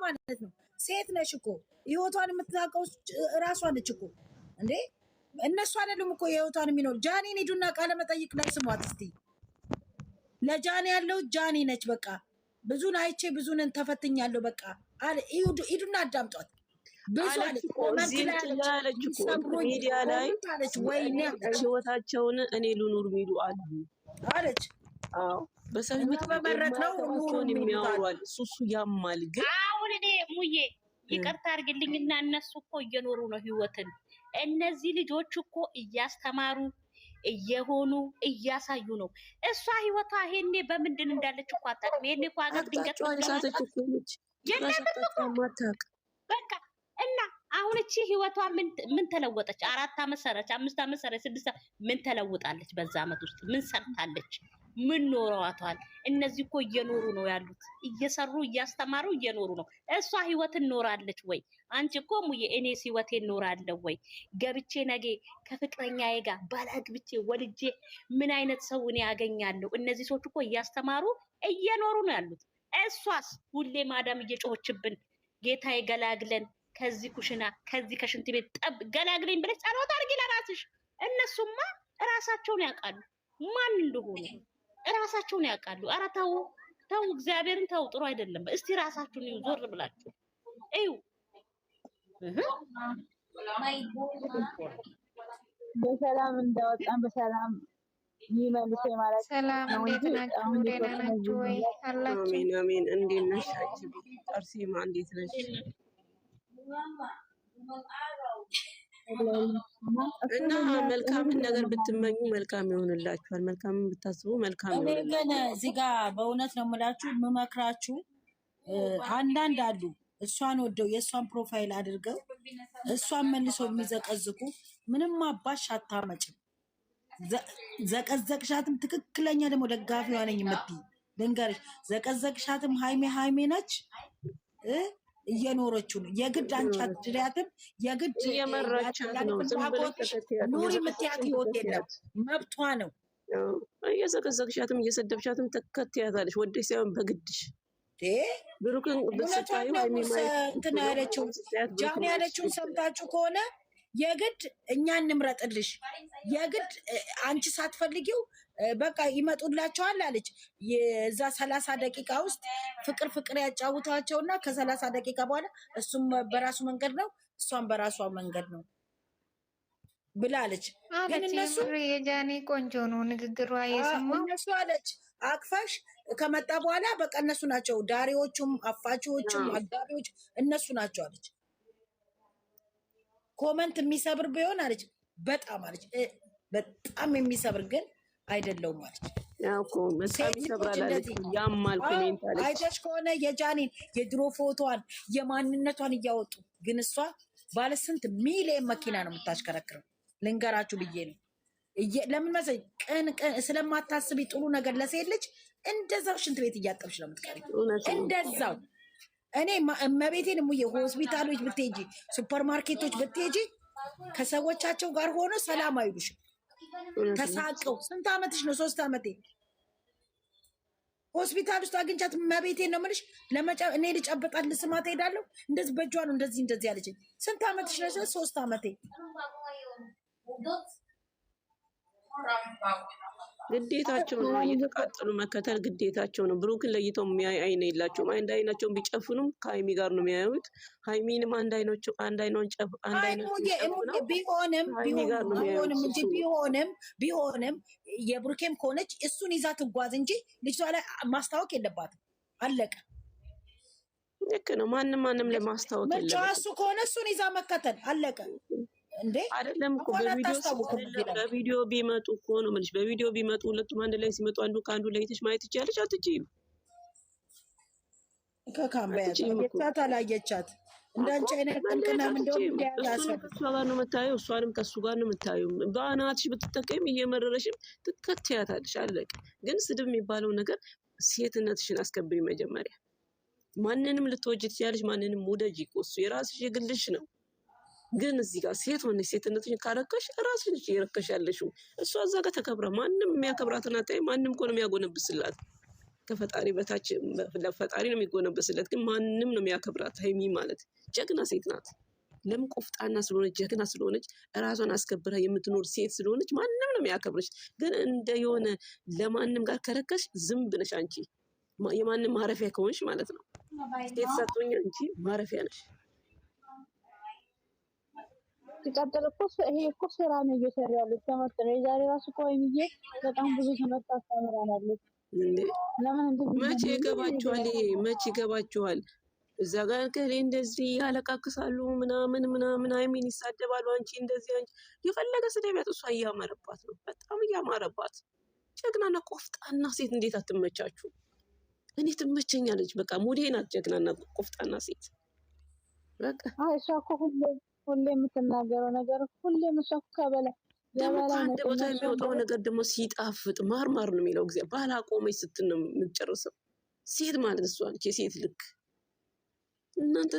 ማለት ነው ሴት ነሽ እኮ ህይወቷን የምትታቀው ራሷ ነች እኮ እንዴ እነሱ አይደሉም እኮ ህይወቷን የሚኖር ጃኒን ሂዱና ቃለ መጠይቅ ላይ ስሟት እስቲ ለጃኒ ያለው ጃኒ ነች በቃ ብዙን አይቼ ብዙን ተፈትኛለሁ በቃ አለ ሂዱና አዳምጧት ብዙ አለች ኮመንት ላይ አለች ሚዲያ ላይ ወይኔ ህይወታቸውን እኔ ልኑር ሚሉ አሉ አለች አዎ በሰልምት በመረጥ ነው ኑሩን የሚያወራል እሱ ያማል ግን አሁን እኔ ሙዬ ይቅርታ አድርግልኝና እነሱ እኮ እየኖሩ ነው ህይወትን እነዚህ ልጆች እኮ እያስተማሩ እየሆኑ እያሳዩ ነው እሷ ህይወቷ ይሄኔ በምንድን እንዳለች እኮ አታውቅም ይሄኔ እኮ አገር ድንገት ተጫዋች እኮ ነች ማታውቅ በቃ እና አሁን እቺ ህይወቷ ምን ተለወጠች 4 አመት ሰረች 5 አመት ሰረች 6 ምን ተለውጣለች በዛ አመት ውስጥ ምን ሰርታለች ምን ኖረዋታል እነዚህ እኮ እየኖሩ ነው ያሉት እየሰሩ እያስተማሩ እየኖሩ ነው እሷ ህይወትን ኖራለች ወይ አንቺ እኮ ሙዬ እኔስ ህይወቴን ኖራለሁ ወይ ገብቼ ነገ ከፍቅረኛዬ ጋር ባላግብቼ ወልጄ ምን አይነት ሰው እኔ ያገኛለሁ እነዚህ ሰዎች እኮ እያስተማሩ እየኖሩ ነው ያሉት እሷስ ሁሌ ማዳም እየጮህችብን ጌታዬ ገላግለን ከዚህ ኩሽና ከዚህ ከሽንት ቤት ጠብ ገላግለኝ ብለሽ ጸሎት አድርጊ ለራስሽ እነሱማ ራሳቸውን ያውቃሉ ማን እንደሆኑ ራሳቸውን ያውቃሉ ኧረ ተው ተው እግዚአብሔርን ተው ጥሩ አይደለም እስቲ ራሳችሁን ዞር ብላችሁ እዩ በሰላም እንደወጣን በሰላም ይመልስ ማለት ሰላም እንዴት ናችሁ ደህና ናችሁ ወይ አላችሁ አሜን አሜን እንዴት ነሽ አርሴማ እንዴት ነሽ እና መልካም ነገር ብትመኙ መልካም ይሆንላችኋል መልካም ብታስቡ መልካም ይሆናል እኔ ግን እዚህ ጋር በእውነት ነው የምላችሁ የምመክራችሁ አንዳንድ አሉ እሷን ወደው የእሷን ፕሮፋይል አድርገው እሷን መልሰው የሚዘቀዝቁ ምንም አባሽ አታመጭም ዘቀዘቅሻትም ትክክለኛ ደግሞ ደጋፊዋ ነኝ የምትይ ልንገርሽ ዘቀዘቅሻትም ሃይሜ ነች እየኖረችው ነው የግድ አንቺ አትድሪያትም የግድ እየመረቻት ነው ዝም ብለሽ ኑሪ የምትያት ህይወት የለም መብቷ ነው እየዘቀዘቅሻትም እየሰደብሻትም ተከትያታለሽ ወደሽ ሳይሆን በግድሽ ብሩክን በሰጣዩ እንትን ያለችው ጃኒ ያለችውን ሰምታችሁ ከሆነ የግድ እኛ እንምረጥልሽ የግድ አንቺ ሳትፈልጊው በቃ ይመጡላቸዋል አለች የዛ 30 ደቂቃ ውስጥ ፍቅር ያጫውታቸውና ከ30 ደቂቃ በኋላ እሱም በራሱ መንገድ ነው እሷም በራሷ መንገድ ነው ብላለች ግን እነሱ የጃኒ ቆንጆ ነው ንግግሯ የሰማው እነሱ አለች አቅፋሽ ከመጣ በኋላ በቃ እነሱ ናቸው ዳሪዎቹም አፋቾቹም አጋቢዎች እነሱ ናቸው አለች ኮመንት የሚሰብር ቢሆን አለች በጣም አለች በጣም የሚሰብር ግን አይደለውም አለች ያውቁ መሳብ ይሰብራል አለች ያማል ኮሜንት አለች አይተሽ ከሆነ የጃኒን የድሮ ፎቶዋን የማንነቷን እያወጡ ግን እሷ ባለ ስንት ሚሊዮን መኪና ነው የምታሽከረክረው ልንገራችሁ ብዬ ነው ለምን መሰለኝ ቀን ስለማታስቢ ጥሩ ነገር ለሴት ልጅ እንደዛው ሽንት ቤት እያጠብሽ ነው የምትቀሪ እንደዛው እኔ እመቤቴን ሙዬ ሆስፒታሎች ብትሄጂ ሱፐርማርኬቶች ብትሄጂ ከሰዎቻቸው ጋር ሆኖ ሰላም አይሉሽ ተሳቀው ስንት አመትሽ ነው 3 አመቴ ሆስፒታል ውስጥ አግኝቻት እመቤቴን ነው የምልሽ እኔ ልጨብጣት ልስማት ሄዳለሁ እንደዚህ በእጇ ነው እንደዚህ ያለችኝ ስንት አመትሽ ነው 3 አመቴ ግዴታቸው ነው እየተቃጠሉ መከተል ግዴታቸው ነው ብሩክን ለይተው የሚያይ አይን የላቸውም አንድ አይናቸውን ቢጨፍኑም ከሃይሚ ጋር ነው የሚያዩት ሃይሚንም አንድ አይኗን ጨፍ አንድ አይኗን ቢሆንም የብሩኬም ከሆነች እሱን ይዛ ትጓዝ እንጂ ልጅቷ ላይ ማስታወቅ የለባትም አለቀ ልክ ነው ማንንም ለማስታወቅ የለባትም እሱ ከሆነ እሱን ይዛ መከተል አለቀ እንዴ አይደለም እኮ በቪዲዮ ቢመጡ እኮ ነው ማለት በቪዲዮ ቢመጡ ሁለቱም አንድ ላይ ሲመጡ አንዱ ካንዱ ላይ ትሽ ማየት ይቻላል አትችይም ከካምባያት አላየቻት እንዳንቺ አይነት ጥንቅናም እንደውም ከእሷ ጋር ነው የምታየው እሷንም ከእሱ ጋር ነው የምታየው በአናትሽ ብትጠቀም እየመረረሽም ትከትያታለሽ አለቀ ግን ስድብ የሚባለው ነገር ሴትነትሽን አስከብሪ መጀመሪያ ማንንም ልትወጂ ትችያለሽ ማንንም ውደጂ እሱ የራስሽ የግልሽ ነው ግን እዚህ ጋር ሴት ሆነሽ ሴትነትሽን ካረከሽ ራስሽ ነሽ እየረከሽ ያለሽው እሷ እዛ ጋር ተከብራ ማንም የሚያከብራትና ታይ ማንም እኮ ነው የሚያጎነብስላት ከፈጣሪ በታች ለፈጣሪ ነው የሚጎነበስለት፣ ግን ማንም ነው የሚያከብራት። ሀይሚ ማለት ጀግና ሴት ናት። ለምን ቆፍጣና ስለሆነች ጀግና ስለሆነች ራሷን አስከብራ የምትኖር ሴት ስለሆነች ማንም ነው የሚያከብርሽ። ግን እንደ የሆነ ለማንም ጋር ከረከሽ ዝም ብለሽ አንቺ የማንም ማረፊያ ከሆንሽ ማለት ነው። ሴት ሰጥቶኛ አንቺ ማረፊያ ነሽ። ሲቀጥል እኮ ይሄ እኮ ስራ ነው እየሰራ ያለች ትምህርት ነው። የዛሬ ራሱ እኮ ወይዬ በጣም ብዙ ትምህርት አስተምራናለች። እንዴ ለምን እንደዚህ መቼ ይገባችኋል? ይሄ መቼ ይገባችኋል? እዛ ጋር ከሌ እንደዚህ ያለቃቅሳሉ ምናምን አይሚን ይሳደባሉ። አንቺ እንደዚህ አንቺ የፈለገ ስደቢያት እሷ እያማረባት ነው፣ በጣም እያማረባት። ጀግናና ቆፍጣና ሴት እንዴት አትመቻችሁ? እኔ ትመቸኛለች። በቃ ሙዴ ናት ጀግናና ቆፍጣና ሴት። በቃ እሷ እኮ ሁሌ የምትናገረው ነገር ሁሌም እሷ እኮ ደግሞ ከአንድ ቦታ የሚወጣው ነገር ደግሞ ሲጣፍጥ ማርማር ነው የሚለው ጊዜ ባላቆመች ስትል ነው የምትጨርሰው። ሴት ማለት እሷ ነች፣ የሴት ልክ እናንተ